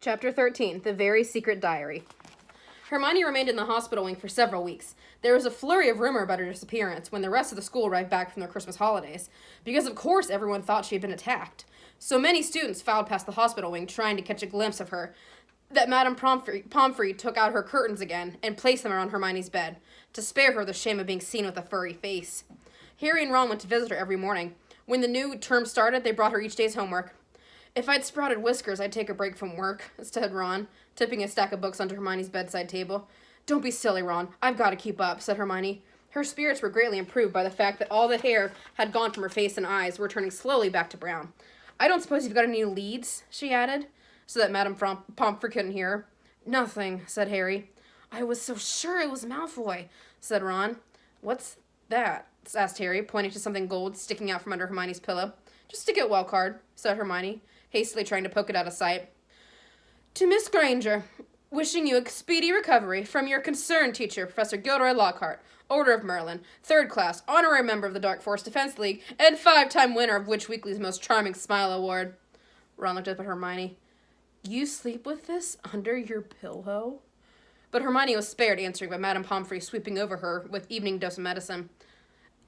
Chapter 13, The Very Secret Diary. Hermione remained in the hospital wing for several weeks. There was a flurry of rumor about her disappearance when the rest of the school arrived back from their Christmas holidays, because of course everyone thought she had been attacked. So many students filed past the hospital wing trying to catch a glimpse of her that Madame Pomfrey took out her curtains again and placed them around Hermione's bed, to spare her the shame of being seen with a furry face. Harry and Ron went to visit her every morning. When the new term started, they brought her each day's homework. "If I'd sprouted whiskers, I'd take a break from work," said Ron, tipping a stack of books onto Hermione's bedside table. "Don't be silly, Ron. I've got to keep up," said Hermione. Her spirits were greatly improved by the fact that all the hair had gone from her face and eyes were turning slowly back to brown. "I don't suppose you've got any leads?" she added, so that Madame Pomfrey couldn't hear her. "Nothing," said Harry. "I was so sure it was Malfoy," said Ron. "What's that?" asked Harry, pointing to something gold sticking out from under Hermione's pillow. "Just a get well card," said Hermione, hastily trying to poke it out of sight. "To Miss Granger, wishing you a speedy recovery from your concerned teacher, Professor Gilderoy Lockhart, Order of Merlin, 3rd class, honorary member of the Dark Forest Defense League, and 5-time winner of Witch Weekly's Most Charming Smile Award." Ron looked up at Hermione. "You sleep with this under your pillow?" But Hermione was spared answering by Madame Pomfrey sweeping over her with evening dose of medicine.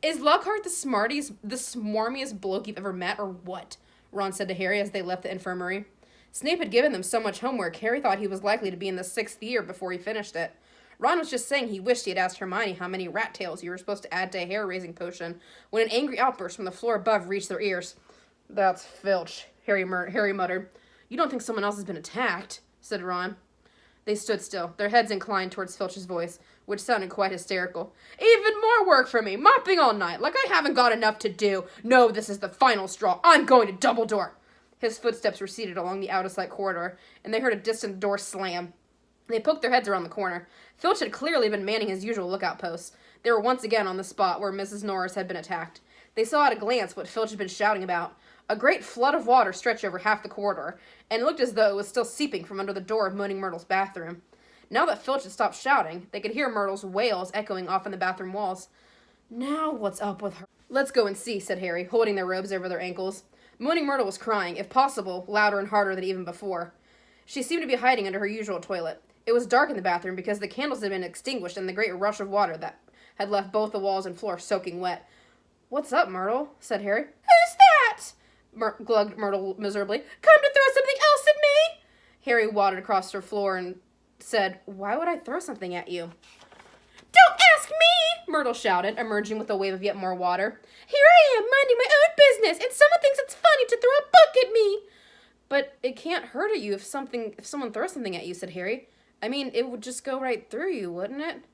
"Is Lockhart the smarmiest bloke you've ever met, or what?" Ron said to Harry as they left the infirmary. Snape had given them so much homework, Harry thought he was likely to be in the 6th year before he finished it. Ron was just saying he wished he had asked Hermione how many rat tails you were supposed to add to a hair-raising potion when an angry outburst from the floor above reached their ears. "That's Filch," Harry muttered. "You don't think someone else has been attacked?" said Ron. They stood still, their heads inclined towards Filch's voice, which sounded quite hysterical. "Even more work for me, mopping all night, like I haven't got enough to do. No, this is the final straw. I'm going to Dumbledore." His footsteps receded along the out-of-sight corridor, and they heard a distant door slam. They poked their heads around the corner. Filch had clearly been manning his usual lookout posts. They were once again on the spot where Mrs. Norris had been attacked. They saw at a glance what Filch had been shouting about. A great flood of water stretched over half the corridor, and looked as though it was still seeping from under the door of Moaning Myrtle's bathroom. Now that Filch had stopped shouting, they could hear Myrtle's wails echoing off in the bathroom walls. "Now what's up with her?" "Let's go and see," said Harry, holding their robes over their ankles. Moaning Myrtle was crying, if possible, louder and harder than even before. She seemed to be hiding under her usual toilet. It was dark in the bathroom because the candles had been extinguished in the great rush of water that had left both the walls and floor soaking wet. "What's up, Myrtle?" said Harry. "Who's that?" Glugged Myrtle miserably. "Come to throw something else at me?" Harry wadded across her floor and said, "Why would I throw something at you?" "Don't ask me!" Myrtle shouted, emerging with a wave of yet more water. "Here I am, minding my own business, and someone thinks it's funny to throw a book at me!" "But it can't hurt you if someone throws something at you," said Harry. "I mean, it would just go right through you, wouldn't it?"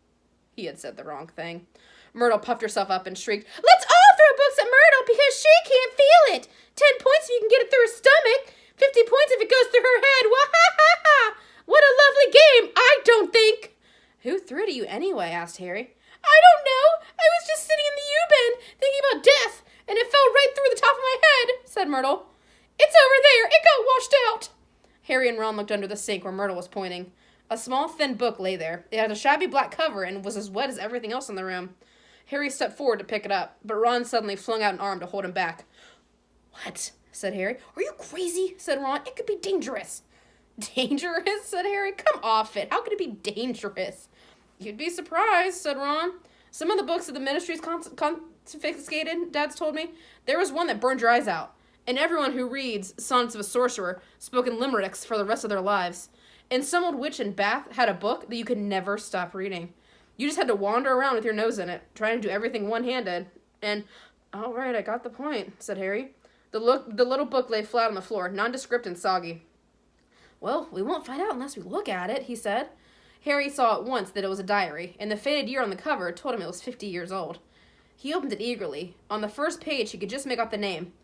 He had said the wrong thing. Myrtle puffed herself up and shrieked, "Let's all throw books at Myrtle because she can't feel it! 10 points if you can get it through her stomach! 50 points if it goes through her head! Wah-ha-ha-ha! What a lovely game, I don't think!" "Who threw it at you anyway?" asked Harry. "I don't know. I was just sitting in the U-bend thinking about death, and it fell right through the top of my head," said Myrtle. "It's over there. It got washed out." Harry and Ron looked under the sink where Myrtle was pointing. A small, thin book lay there. It had a shabby black cover and was as wet as everything else in the room. Harry stepped forward to pick it up, but Ron suddenly flung out an arm to hold him back. "What?" said Harry. "Are you crazy?" said Ron. "It could be dangerous." "Dangerous?" said Harry. "Come off it. How could it be dangerous?" "You'd be surprised," said Ron. "Some of the books that the ministry's confiscated, Dad's told me, there was one that burned your eyes out. And everyone who reads Sonnets of a Sorcerer spoke in limericks for the rest of their lives. And some old witch in Bath had a book that you could never stop reading. You just had to wander around with your nose in it, trying to do everything one-handed. And, all right, I got the point," said Harry. The little book lay flat on the floor, nondescript and soggy. "Well, we won't find out unless we look at it," he said. Harry saw at once that it was a diary, and the faded year on the cover told him it was 50 years old. He opened it eagerly. On the first page, he could just make out the name.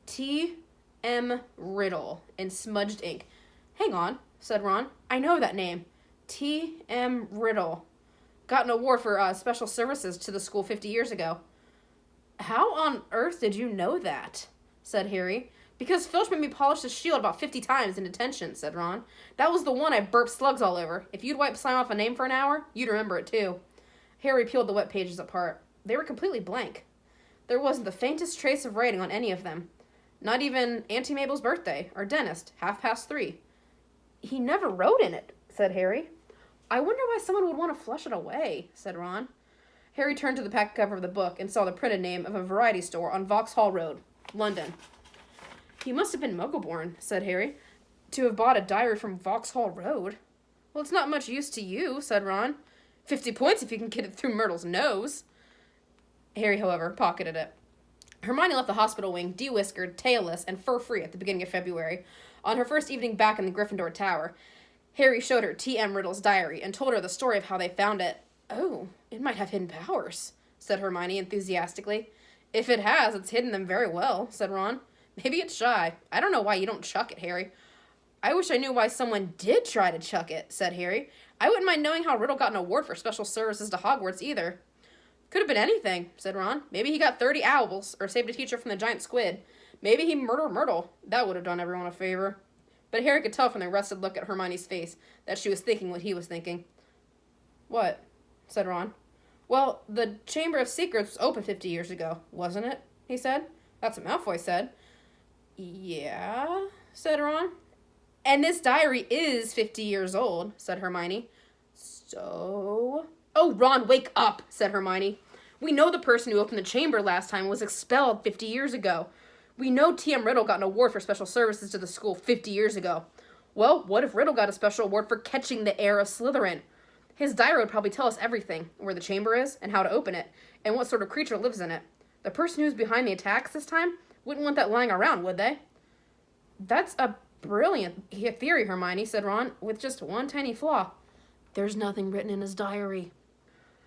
T. M. Riddle, in smudged ink. "Hang on," said Ron. "I know that name. T. M. Riddle. Got an award for special services to the school 50 years ago." "How on earth did you know that?" said Harry. "Because Filch made me polish the shield about 50 times in detention," said Ron. "That was the one I burped slugs all over. If you'd wipe slime off a name for an hour, you'd remember it too." Harry peeled the wet pages apart. They were completely blank. There wasn't the faintest trace of writing on any of them. Not even Auntie Mabel's birthday, or dentist, 3:30. He never wrote in it, said Harry. I wonder why someone would want to flush it away, said Ron. Harry turned to the back cover of the book and saw the printed name of a variety store on Vauxhall Road, London. He must have been Muggle-born, said Harry, to have bought a diary from Vauxhall Road. Well, it's not much use to you, said Ron. 50 points if you can get it through Myrtle's nose. Harry, however, pocketed it. Hermione left the hospital wing de-whiskered, tailless, and fur-free at the beginning of February. On her first evening back in the Gryffindor Tower, Harry showed her T.M. Riddle's diary and told her the story of how they found it. Oh, it might have hidden powers, said Hermione enthusiastically. If it has, it's hidden them very well, said Ron. Maybe it's shy. I don't know why you don't chuck it, Harry. I wish I knew why someone did try to chuck it, said Harry. I wouldn't mind knowing how Riddle got an award for special services to Hogwarts either. Could have been anything, said Ron. Maybe he got 30 owls, or saved a teacher from the giant squid. Maybe he murdered Myrtle. That would have done everyone a favor. But Harry could tell from the arrested look at Hermione's face that she was thinking what he was thinking. What? Said Ron. Well, the Chamber of Secrets was open 50 years ago, wasn't it? He said. That's what Malfoy said. Yeah, said Ron. And this diary is 50 years old, said Hermione. So... Oh, Ron, wake up, said Hermione. We know the person who opened the chamber last time was expelled 50 years ago. We know T.M. Riddle got an award for special services to the school 50 years ago. Well, what if Riddle got a special award for catching the heir of Slytherin? His diary would probably tell us everything, where the chamber is, and how to open it, and what sort of creature lives in it. The person who's behind the attacks this time wouldn't want that lying around, would they? That's a brilliant theory, Hermione, said Ron, with just one tiny flaw. There's nothing written in his diary.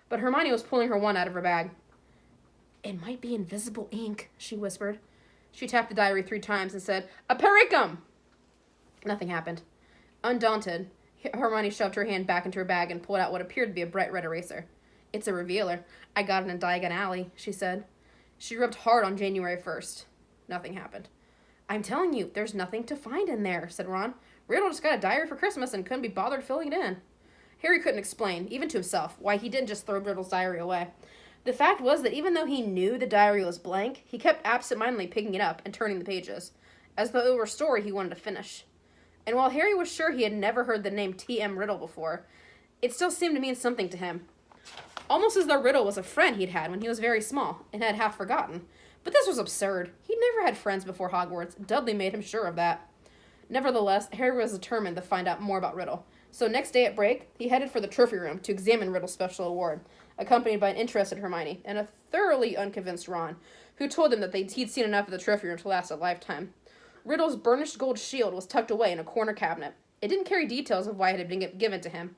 But Hermione was pulling her wand out of her bag. It might be invisible ink, she whispered. She tapped the diary 3 times and said, Apericum! Nothing happened. Undaunted, Hermione shoved her hand back into her bag and pulled out what appeared to be a bright red eraser. It's a revealer. I got it in Diagon Alley, she said. She rubbed hard on January 1st. Nothing happened. I'm telling you, there's nothing to find in there, said Ron. Riddle just got a diary for Christmas and couldn't be bothered filling it in. Harry couldn't explain, even to himself, why he didn't just throw Riddle's diary away. The fact was that even though he knew the diary was blank, he kept absentmindedly picking it up and turning the pages, as though it were a story he wanted to finish. And while Harry was sure he had never heard the name T.M. Riddle before, it still seemed to mean something to him. Almost as though Riddle was a friend he'd had when he was very small, and had half forgotten. But this was absurd. He'd never had friends before Hogwarts. Dudley made him sure of that. Nevertheless, Harry was determined to find out more about Riddle. So next day at break, he headed for the trophy room to examine Riddle's special award, accompanied by an interested Hermione and a thoroughly unconvinced Ron, who told him that he'd seen enough of the trophy room to last a lifetime. Riddle's burnished gold shield was tucked away in a corner cabinet. It didn't carry details of why it had been given to him.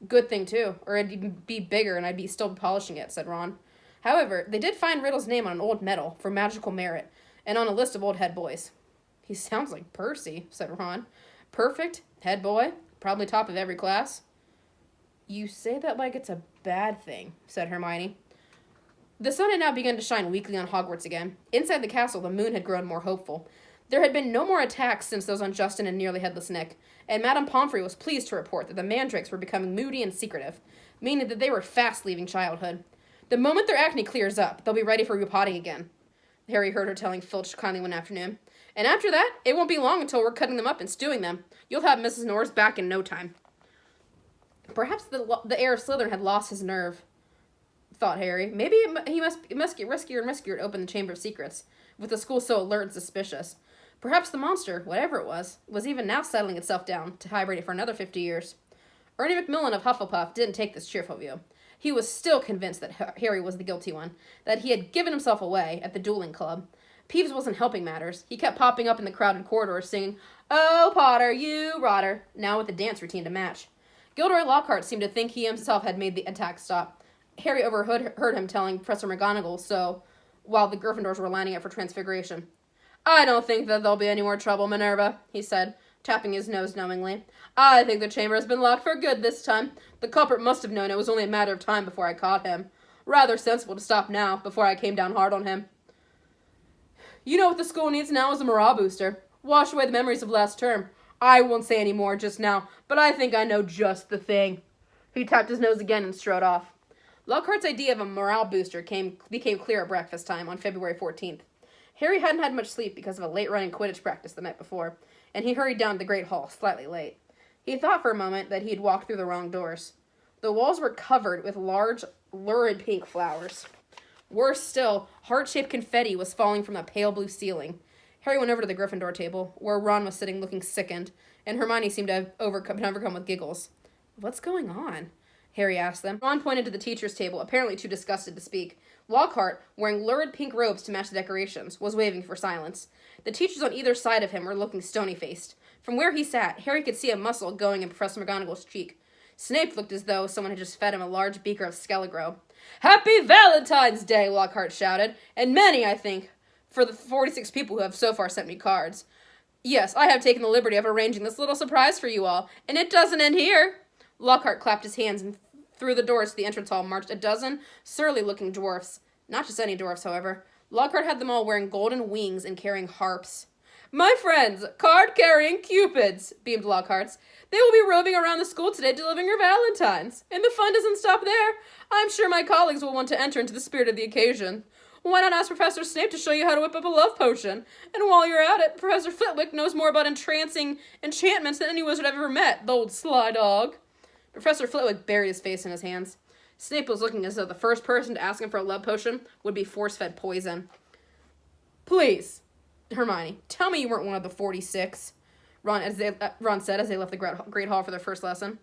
Good thing, too, or it'd be bigger and I'd be still polishing it, said Ron. However, they did find Riddle's name on an old medal for magical merit, and on a list of old head boys. He sounds like Percy, said Ron. Perfect, head boy, probably top of every class. You say that like it's a bad thing, said Hermione. The sun had now begun to shine weakly on Hogwarts again. Inside the castle, the moon had grown more hopeful. There had been no more attacks since those on Justin and nearly Headless Nick, and Madame Pomfrey was pleased to report that the mandrakes were becoming moody and secretive, meaning that they were fast leaving childhood. The moment their acne clears up, they'll be ready for repotting again, Harry heard her telling Filch kindly one afternoon. And after that, it won't be long until we're cutting them up and stewing them. You'll have Mrs. Norris back in no time. Perhaps the heir of Slytherin had lost his nerve, thought Harry. Maybe he must get riskier and riskier to open the Chamber of Secrets, with the school so alert and suspicious. Perhaps the monster, whatever it was even now settling itself down to hibernate for another 50 years. Ernie Macmillan of Hufflepuff didn't take this cheerful view. He was still convinced that Harry was the guilty one, that he had given himself away at the dueling club. Peeves wasn't helping matters. He kept popping up in the crowded corridors singing, "Oh, Potter, you rotter," now with the dance routine to match. Gilderoy Lockhart seemed to think he himself had made the attack stop. Harry overheard him telling Professor McGonagall so, while the Gryffindors were lining up for transfiguration. "I don't think that there'll be any more trouble, Minerva," he said, tapping his nose knowingly. "I think the chamber has been locked for good this time. The culprit must have known it was only a matter of time before I caught him. Rather sensible to stop now, before I came down hard on him. You know what the school needs now is a morale booster. Wash away the memories of last term. I won't say any more just now, but I think I know just the thing." He tapped his nose again and strode off. Lockhart's idea of a morale booster became clear at breakfast time on February 14th. Harry hadn't had much sleep because of a late-running Quidditch practice the night before, and he hurried down to the Great Hall, slightly late. He thought for a moment that he had walked through the wrong doors. The walls were covered with large, lurid pink flowers. Worse still, heart-shaped confetti was falling from the pale blue ceiling. Harry went over to the Gryffindor table, where Ron was sitting looking sickened, and Hermione seemed to have been overcome with giggles. "What's going on?" Harry asked them. Ron pointed to the teacher's table, apparently too disgusted to speak. Lockhart, wearing lurid pink robes to match the decorations, was waving for silence. The teachers on either side of him were looking stony-faced. From where he sat, Harry could see a muscle going in Professor McGonagall's cheek. Snape looked as though someone had just fed him a large beaker of Skelegro. "Happy Valentine's Day!" Lockhart shouted. "And many, I think, for the 46 people who have so far sent me cards. Yes, I have taken the liberty of arranging this little surprise for you all, and it doesn't end here." Lockhart clapped his hands, and through the doors to the entrance hall marched a dozen surly-looking dwarfs. Not just any dwarfs, however. Lockhart had them all wearing golden wings and carrying harps. "My friends, card-carrying cupids," beamed Lockhart. "They will be roving around the school today delivering your valentines. And the fun doesn't stop there. I'm sure my colleagues will want to enter into the spirit of the occasion. Why not ask Professor Snape to show you how to whip up a love potion? And while you're at it, Professor Flitwick knows more about entrancing enchantments than any wizard I've ever met, the old sly dog." Professor Flitwick buried his face in his hands. Snape was looking as though the first person to ask him for a love potion would be force-fed poison. "Please, Hermione, tell me you weren't one of the 46, Ron said as they left the Great Hall for their first lesson.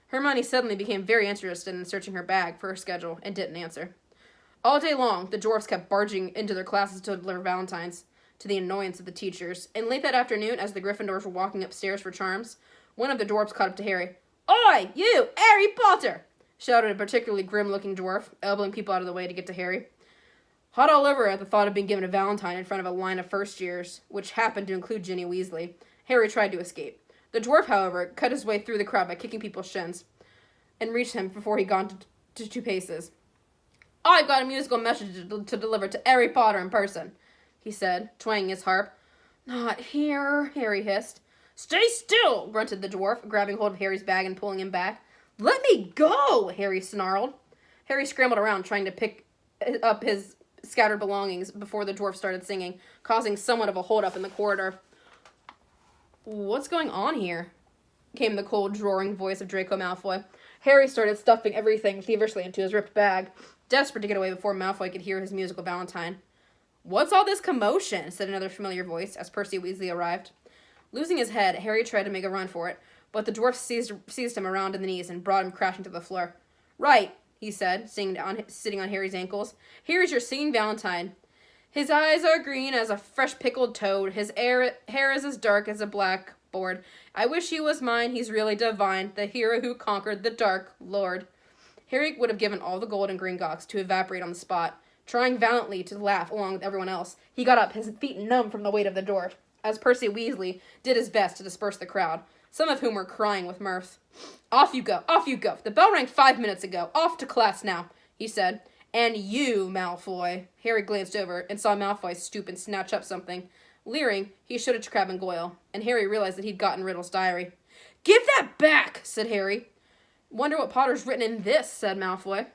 Hermione suddenly became very interested in searching her bag for her schedule and didn't answer. All day long, the dwarfs kept barging into their classes to deliver valentines, to the annoyance of the teachers, and late that afternoon, as the Gryffindors were walking upstairs for charms, one of the dwarfs caught up to Harry. "Oi, you, Harry Potter!" shouted a particularly grim-looking dwarf, elbowing people out of the way to get to Harry. Hot all over at the thought of being given a valentine in front of a line of first-years, which happened to include Ginny Weasley, Harry tried to escape. The dwarf, however, cut his way through the crowd by kicking people's shins, and reached him before he'd gone to 2 paces. "I've got a musical message to deliver to Harry Potter in person," he said, twanging his harp. "Not here," Harry hissed. "Stay still," grunted the dwarf, grabbing hold of Harry's bag and pulling him back. "Let me go," Harry snarled. Harry scrambled around, trying to pick up his scattered belongings before the dwarf started singing, causing somewhat of a hold-up in the corridor. "What's going on here?" came the cold, drawling voice of Draco Malfoy. Harry started stuffing everything feverishly into his ripped bag, desperate to get away before Malfoy could hear his musical valentine. "What's all this commotion?" said another familiar voice as Percy Weasley arrived. Losing his head, Harry tried to make a run for it, but the dwarf seized him around in the knees and brought him crashing to the floor. "Right," he said, sitting on Harry's ankles. "Here's your singing valentine. His eyes are green as a fresh pickled toad. His hair is as dark as a blackboard. I wish he was mine. He's really divine. The hero who conquered the Dark Lord." Harry would have given all the gold and Gringotts to evaporate on the spot. Trying valiantly to laugh along with everyone else, he got up, his feet numb from the weight of the dwarf, as Percy Weasley did his best to disperse the crowd, some of whom were crying with mirth. Off you go. The bell rang 5 minutes ago. Off to class now," he said. "And you, Malfoy." Harry glanced over and saw Malfoy stoop and snatch up something. Leering, he showed it to Crabbe and Goyle, and Harry realized that he'd gotten Riddle's diary. "Give that back," said Harry. "Wonder what Potter's written in this," said Malfoy.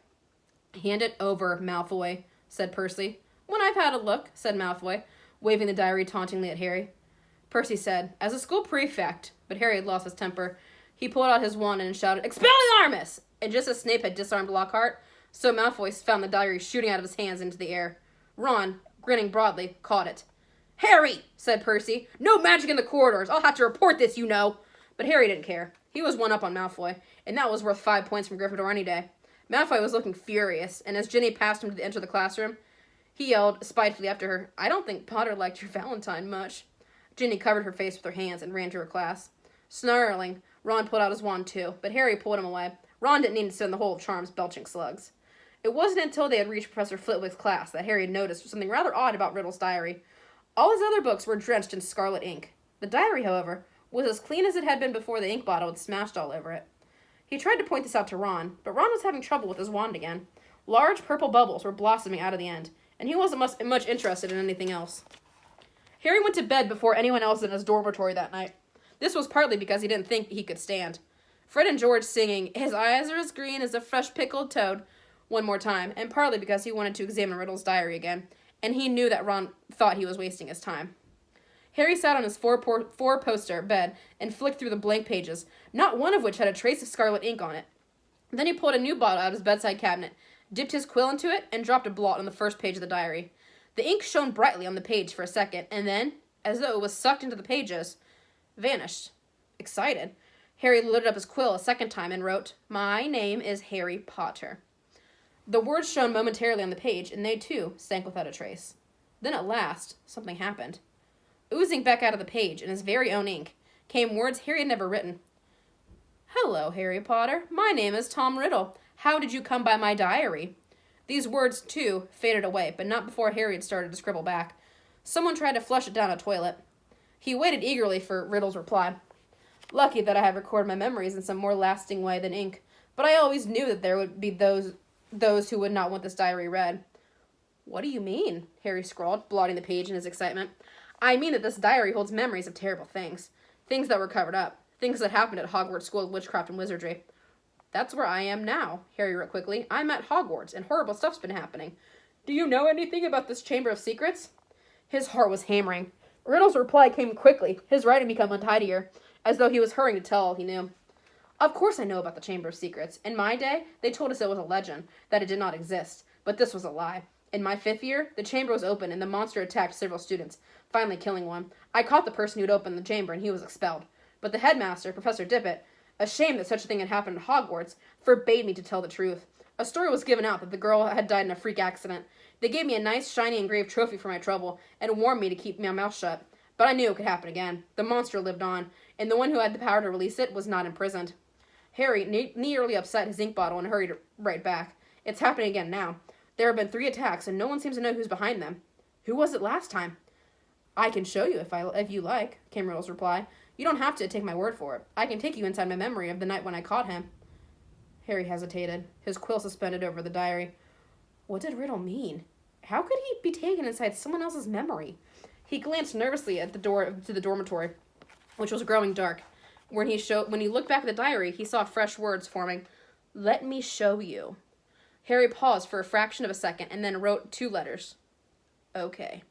"Hand it over, Malfoy," said Percy. "When I've had a look," said Malfoy, waving the diary tauntingly at Harry. Percy said, "As a school prefect," but Harry had lost his temper. He pulled out his wand and shouted, "Expelliarmus!" And just as Snape had disarmed Lockhart, so Malfoy found the diary shooting out of his hands into the air. Ron, grinning broadly, caught it. "Harry," said Percy, "no magic in the corridors. I'll have to report this, you know." But Harry didn't care. He was one up on Malfoy, and that was worth 5 points from Gryffindor any day. Malfoy was looking furious, and as Ginny passed him to enter the classroom, he yelled spitefully after her, "I don't think Potter liked your valentine much." Ginny covered her face with her hands and ran to her class. Snarling, Ron pulled out his wand too, but Harry pulled him away. Ron didn't need to sit in the hole of charms belching slugs. It wasn't until they had reached Professor Flitwick's class that Harry had noticed something rather odd about Riddle's diary. All his other books were drenched in scarlet ink. The diary, however, was as clean as it had been before the ink bottle had smashed all over it. He tried to point this out to Ron, but Ron was having trouble with his wand again. Large purple bubbles were blossoming out of the end, and he wasn't much interested in anything else. Harry went to bed before anyone else in his dormitory that night. This was partly because he didn't think he could stand. Fred and George singing, "His eyes are as green as a fresh pickled toad," one more time, and partly because he wanted to examine Riddle's diary again, and he knew that Ron thought he was wasting his time. Harry sat on his four-poster bed and flicked through the blank pages, not one of which had a trace of scarlet ink on it. Then he pulled a new bottle out of his bedside cabinet, dipped his quill into it, and dropped a blot on the first page of the diary. The ink shone brightly on the page for a second, and then, as though it was sucked into the pages, vanished. Excited, Harry loaded up his quill a second time and wrote, "My name is Harry Potter." The words shone momentarily on the page, and they, too, sank without a trace. Then, at last, something happened. Oozing back out of the page, in his very own ink, came words Harry had never written. "Hello, Harry Potter. My name is Tom Riddle. How did you come by my diary?" These words, too, faded away, but not before Harry had started to scribble back. Someone tried to flush it down a toilet. He waited eagerly for Riddle's reply. "Lucky that I have recorded my memories in some more lasting way than ink, but I always knew that there would be those who would not want this diary read." "What do you mean?" Harry scrawled, blotting the page in his excitement. "I mean that this diary holds memories of terrible things. Things that were covered up. Things that happened at Hogwarts School of Witchcraft and Wizardry." "That's where I am now," Harry wrote quickly. "I'm at Hogwarts, and horrible stuff's been happening. Do you know anything about this Chamber of Secrets?" His heart was hammering. Riddle's reply came quickly, his writing became untidier, as though he was hurrying to tell all he knew. "Of course I know about the Chamber of Secrets. In my day, they told us it was a legend, that it did not exist. But this was a lie. In my 5th year, the chamber was open, and the monster attacked several students, finally killing one. I caught the person who'd opened the chamber, and he was expelled. But the headmaster, Professor Dippet, ashamed that such a thing had happened at Hogwarts, forbade me to tell the truth. A story was given out that the girl had died in a freak accident. They gave me a nice, shiny, engraved trophy for my trouble, and warned me to keep my mouth shut. But I knew it could happen again. The monster lived on, and the one who had the power to release it was not imprisoned." Harry nearly upset his ink bottle and hurried right back. "It's happening again now. There have been 3 attacks, and no one seems to know who's behind them." "Who was it last time?" "I can show you if you like," came Riddle's reply. "You don't have to take my word for it. I can take you inside my memory of the night when I caught him." Harry hesitated, his quill suspended over the diary. What did Riddle mean? How could he be taken inside someone else's memory? He glanced nervously at the door to the dormitory, which was growing dark. When he looked back at the diary, he saw fresh words forming. "Let me show you." Harry paused for a fraction of a second and then wrote 2 letters. "Okay."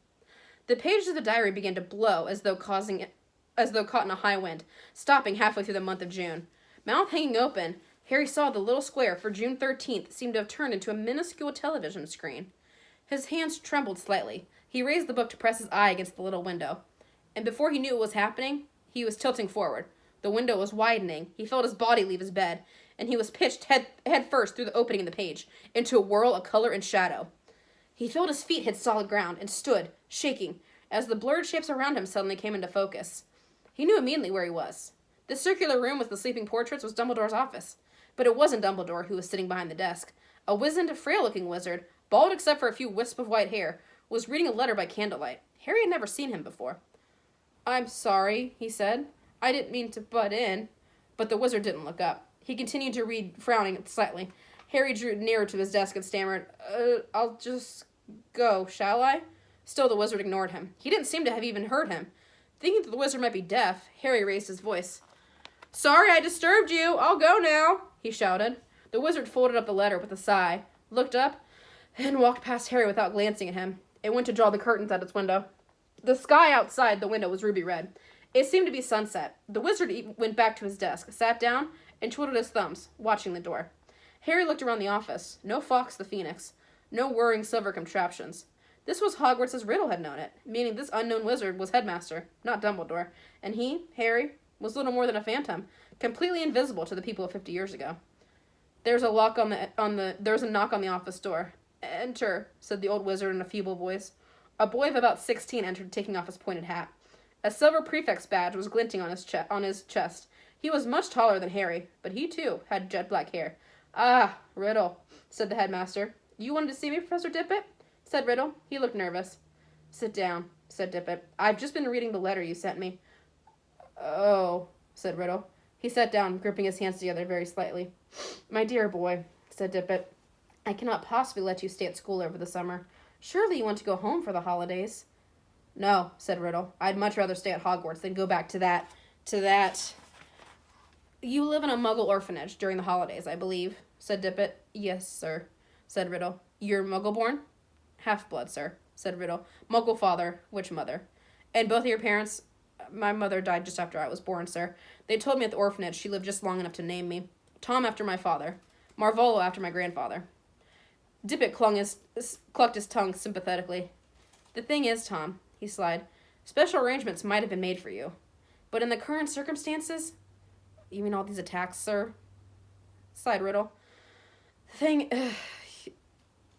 The pages of the diary began to blow as though caught in a high wind, stopping halfway through the month of June. Mouth hanging open, Harry saw the little square for June 13th seemed to have turned into a minuscule television screen. His hands trembled slightly. He raised the book to press his eye against the little window. And before he knew what was happening, he was tilting forward. The window was widening. He felt his body leave his bed, and he was pitched head first through the opening in the page, into a whirl of color and shadow. He felt his feet hit solid ground and stood, shaking, as the blurred shapes around him suddenly came into focus. He knew immediately where he was. The circular room with the sleeping portraits was Dumbledore's office. But it wasn't Dumbledore who was sitting behind the desk. A wizened, frail-looking wizard, bald except for a few wisps of white hair, was reading a letter by candlelight. Harry had never seen him before. "I'm sorry," he said. "I didn't mean to butt in." But the wizard didn't look up. He continued to read, frowning slightly. Harry drew nearer to his desk and stammered, "I'll just go, shall I?" Still, the wizard ignored him. He didn't seem to have even heard him. Thinking that the wizard might be deaf, Harry raised his voice. "Sorry I disturbed you. I'll go now," he shouted. The wizard folded up the letter with a sigh, looked up, and walked past Harry without glancing at him. It went to draw the curtains at its window. The sky outside the window was ruby red. It seemed to be sunset. The wizard went back to his desk, sat down, and twiddled his thumbs, watching the door. Harry looked around the office. No Fawkes the Phoenix. No whirring silver contraptions. This was Hogwarts as Riddle had known it, meaning this unknown wizard was headmaster, not Dumbledore, and he, Harry, was little more than a phantom, completely invisible to the people of 50 years ago. There was a knock on the office door. "Enter," said the old wizard in a feeble voice. A boy of about 16 entered, taking off his pointed hat. A silver prefect's badge was glinting on his chest. He was much taller than Harry, but he, too, had jet black hair. "Ah, Riddle," said the headmaster. "You wanted to see me, Professor Dippet?" said Riddle. He looked nervous. "Sit down," said Dippet. "I've just been reading the letter you sent me." "Oh," said Riddle. He sat down, gripping his hands together very slightly. "My dear boy," said Dippet, "I cannot possibly let you stay at school over the summer. Surely you want to go home for the holidays?" "No," said Riddle. "I'd much rather stay at Hogwarts than go back to that. "You live in a Muggle orphanage during the holidays, I believe," said Dippet. "Yes, sir," said Riddle. "You're Muggle-born?" "Half-blood, sir," said Riddle. "Muggle father, witch mother." And both of your parents? My mother died just after I was born, sir. They told me at the orphanage she lived just long enough to name me. Tom after my father. Marvolo after my grandfather. Dippet clucked his tongue sympathetically. The thing is, Tom, he sighed, special arrangements might have been made for you. But in the current circumstances... You mean all these attacks, sir? Sighed Riddle. The thing...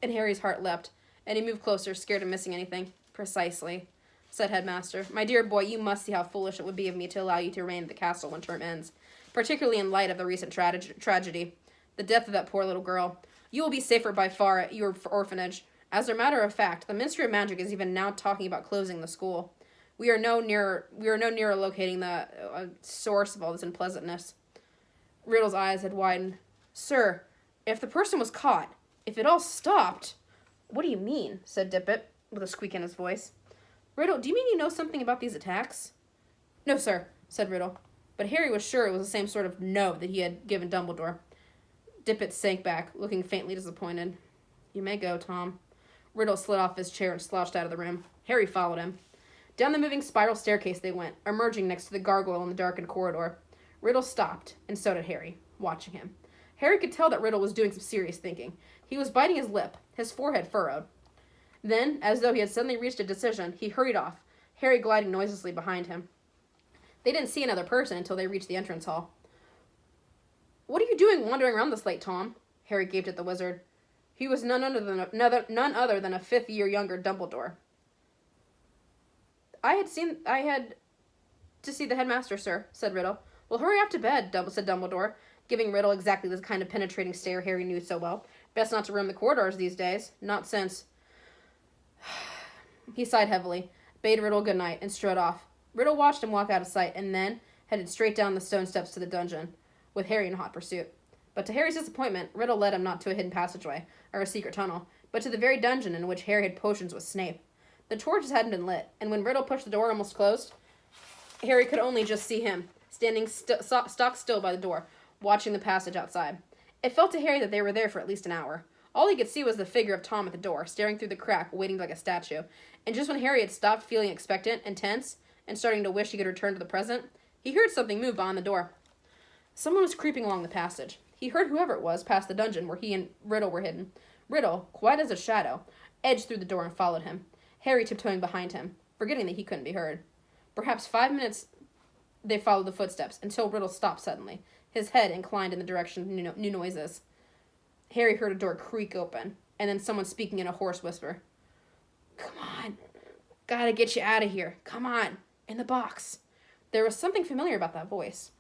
And Harry's heart leapt, and he moved closer, scared of missing anything. Precisely, said Headmaster. My dear boy, you must see how foolish it would be of me to allow you to remain at the castle when term ends, particularly in light of the recent tragedy, the death of that poor little girl. You will be safer by far at your orphanage. As a matter of fact, the Ministry of Magic is even now talking about closing the school. We are no nearer locating the source of all this unpleasantness. Riddle's eyes had widened. Sir, if the person was caught, if it all stopped... What do you mean? Said Dippet, with a squeak in his voice. Riddle, do you mean you know something about these attacks? No, sir, said Riddle. But Harry was sure it was the same sort of no that he had given Dumbledore. Dippet sank back, looking faintly disappointed. You may go, Tom. Riddle slid off his chair and slouched out of the room. Harry followed him. Down the moving spiral staircase they went, emerging next to the gargoyle in the darkened corridor. Riddle stopped, and so did Harry, watching him. Harry could tell that Riddle was doing some serious thinking. He was biting his lip, his forehead furrowed. Then, as though he had suddenly reached a decision, he hurried off, Harry gliding noiselessly behind him. They didn't see another person until they reached the entrance hall. What are you doing wandering around this late, Tom? Harry gaped at the wizard. He was none other than a 5th year younger Dumbledore. I had to see the headmaster, sir, said Riddle. Well, hurry up to bed, said Dumbledore, giving Riddle exactly the kind of penetrating stare Harry knew so well. Best not to roam the corridors these days. Not since... He sighed heavily, bade Riddle good night, and strode off. Riddle watched him walk out of sight, and then headed straight down the stone steps to the dungeon, with Harry in hot pursuit. But to Harry's disappointment, Riddle led him not to a hidden passageway, or a secret tunnel, but to the very dungeon in which Harry had potions with Snape. The torches hadn't been lit, and when Riddle pushed the door almost closed, Harry could only just see him, standing stock still by the door, watching the passage outside. It felt to Harry that they were there for at least an hour. All he could see was the figure of Tom at the door, staring through the crack, waiting like a statue. And just when Harry had stopped feeling expectant and tense, and starting to wish he could return to the present, he heard something move behind the door. Someone was creeping along the passage. He heard whoever it was pass the dungeon where he and Riddle were hidden. Riddle, quiet as a shadow, edged through the door and followed him, Harry tiptoeing behind him, forgetting that he couldn't be heard. Perhaps 5 minutes they followed the footsteps, until Riddle stopped suddenly, his head inclined in the direction of new noises. Harry heard a door creak open, and then someone speaking in a hoarse whisper. Come on. Gotta get you out of here. Come on. In the box. There was something familiar about that voice.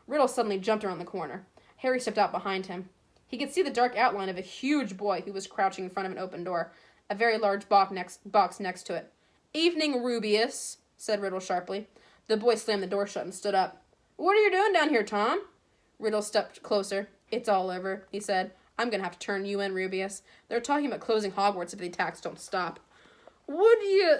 Riddle suddenly jumped around the corner. Harry stepped out behind him. He could see the dark outline of a huge boy who was crouching in front of an open door, a very large box next to it. Evening, Rubeus, said Riddle sharply. The boy slammed the door shut and stood up. What are you doing down here, Tom? Riddle stepped closer. It's all over, he said. I'm going to have to turn you in, Rubeus. They're talking about closing Hogwarts if the attacks don't stop. Would you...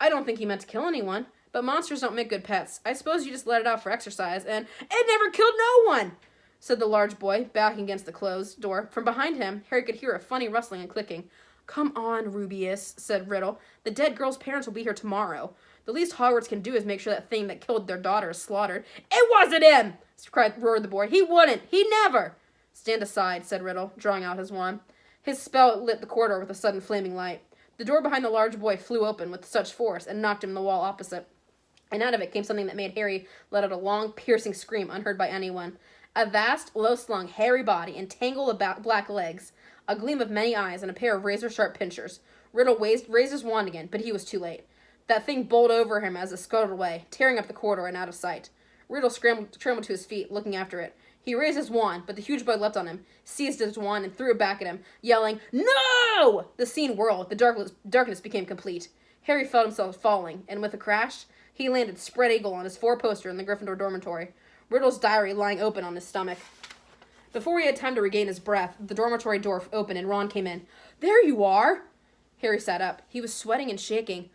I don't think he meant to kill anyone, but monsters don't make good pets. I suppose you just let it out for exercise, and... It never killed no one, said the large boy, backing against the closed door. From behind him, Harry could hear a funny rustling and clicking. Come on, Rubeus, said Riddle. The dead girl's parents will be here tomorrow. The least Hogwarts can do is make sure that thing that killed their daughter is slaughtered. It wasn't him! Roared the boy. He wouldn't! He never! Stand aside, said Riddle, drawing out his wand. His spell lit the corridor with a sudden flaming light. The door behind the large boy flew open with such force and knocked him in the wall opposite. And out of it came something that made Harry let out a long, piercing scream unheard by anyone. A vast, low-slung, hairy body and tangle of black legs, a gleam of many eyes, and a pair of razor-sharp pincers. Riddle raised his wand again, but he was too late. That thing bowled over him as it scuttled away, tearing up the corridor and out of sight. Riddle scrambled to his feet, looking after it. He raised his wand, but the huge boy leapt on him, seized his wand, and threw it back at him, yelling, No! The scene whirled. The darkness became complete. Harry felt himself falling, and with a crash, he landed spread eagle on his four-poster in the Gryffindor dormitory, Riddle's diary lying open on his stomach. Before he had time to regain his breath, the dormitory door opened and Ron came in. There you are! Harry sat up. He was sweating and shaking.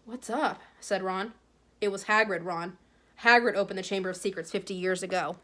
What's up? Said Ron. It was Hagrid, Ron. Hagrid opened the Chamber of Secrets 50 years ago.